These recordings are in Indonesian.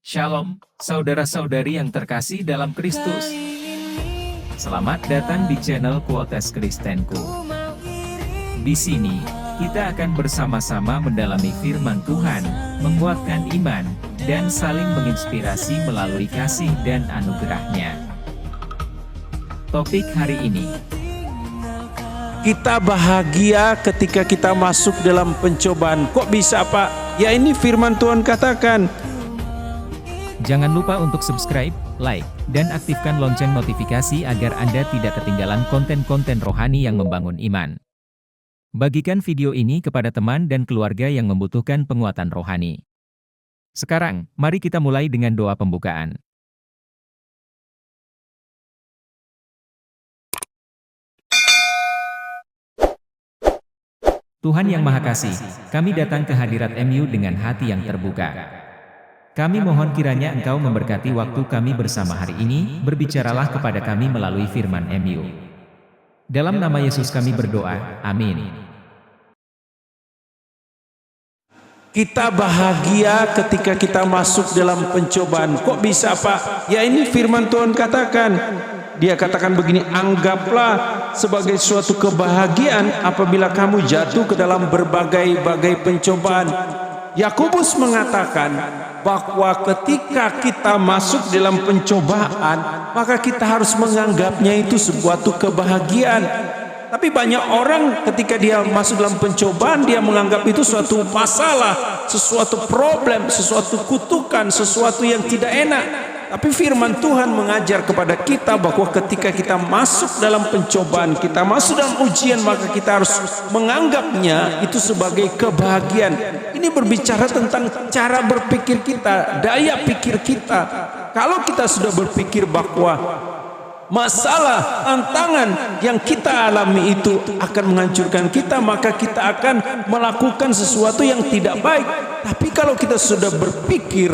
Shalom, saudara-saudari yang terkasih dalam Kristus. Selamat datang di channel Kuotas Kristenku. Di sini, kita akan bersama-sama mendalami firman Tuhan, menguatkan iman, dan saling menginspirasi melalui kasih dan anugerah-Nya. Topik hari ini, kita bahagia ketika kita masuk dalam pencobaan. Kok bisa, Pak? Ya, ini firman Tuhan katakan. jangan lupa untuk subscribe, like, dan aktifkan lonceng notifikasi agar Anda tidak ketinggalan konten-konten rohani yang membangun iman. Bagikan video ini kepada teman dan keluarga yang membutuhkan penguatan rohani. Sekarang, mari kita mulai dengan doa pembukaan. Tuhan yang Maha Kasih, kami datang ke hadirat MU dengan hati yang terbuka. Kami mohon kiranya Engkau memberkati waktu kami bersama hari ini, berbicaralah kepada kami melalui firman MU. Dalam nama Yesus kami berdoa, amin. Kita bahagia ketika kita masuk dalam pencobaan. Kok bisa, Pak? Ya, ini firman Tuhan katakan. Dia katakan begini, anggaplah sebagai suatu kebahagiaan apabila kamu jatuh ke dalam berbagai-bagai pencobaan. Yakobus mengatakan bahwa ketika kita masuk dalam pencobaan, maka kita harus menganggapnya itu suatu kebahagiaan. Tapi banyak orang ketika dia masuk dalam pencobaan, dia menganggap itu suatu masalah, sesuatu problem, sesuatu kutukan, sesuatu yang tidak enak. Tapi firman Tuhan mengajar kepada kita bahwa ketika kita masuk dalam pencobaan, kita masuk dalam ujian, maka kita harus menganggapnya itu sebagai kebahagiaan. Ini berbicara tentang cara berpikir kita, daya pikir kita. Kalau kita sudah berpikir bahwa masalah, tantangan yang kita alami itu akan menghancurkan kita, maka kita akan melakukan sesuatu yang tidak baik. Tapi kalau kita sudah berpikir,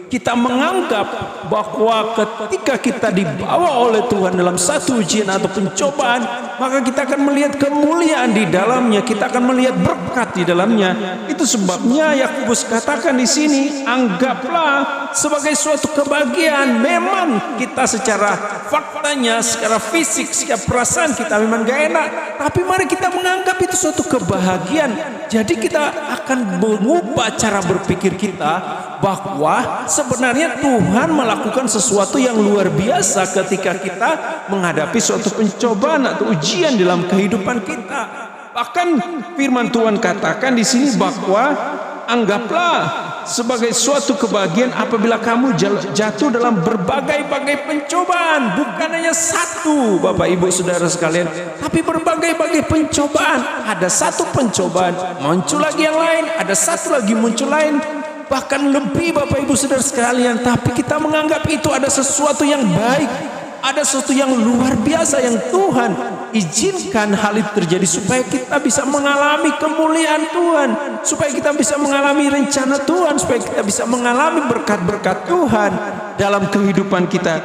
kita menganggap bahwa ketika kita dibawa oleh Tuhan dalam satu ujian atau pencobaan, maka kita akan melihat kemuliaan di dalamnya, kita akan melihat berkat di dalamnya. Itu sebabnya Yakobus katakan di sini, anggaplah sebagai suatu kebahagiaan. Memang kita secara faktanya, secara fisik, secara perasaan kita memang gak enak, tapi mari kita menganggap itu suatu kebahagiaan. Jadi kita akan mengubah cara berpikir kita bahwa sebenarnya Tuhan melakukan sesuatu yang luar biasa ketika kita menghadapi suatu pencobaan atau ujian dalam kehidupan kita. Bahkan firman Tuhan katakan di sini bahwa anggaplah sebagai suatu kebahagiaan apabila kamu jatuh dalam berbagai-bagai pencobaan. Bukan hanya satu, Bapak Ibu Saudara sekalian, tapi berbagai-bagai pencobaan. Ada satu pencobaan, muncul lagi yang lain, ada satu lagi muncul lain, bahkan lebih, Bapak Ibu Saudara sekalian. Tapi kita menganggap itu ada sesuatu yang baik, ada sesuatu yang luar biasa yang Tuhan izinkan hal itu terjadi supaya kita bisa mengalami kemuliaan Tuhan, supaya kita bisa mengalami rencana Tuhan, supaya kita bisa mengalami berkat-berkat Tuhan dalam kehidupan kita.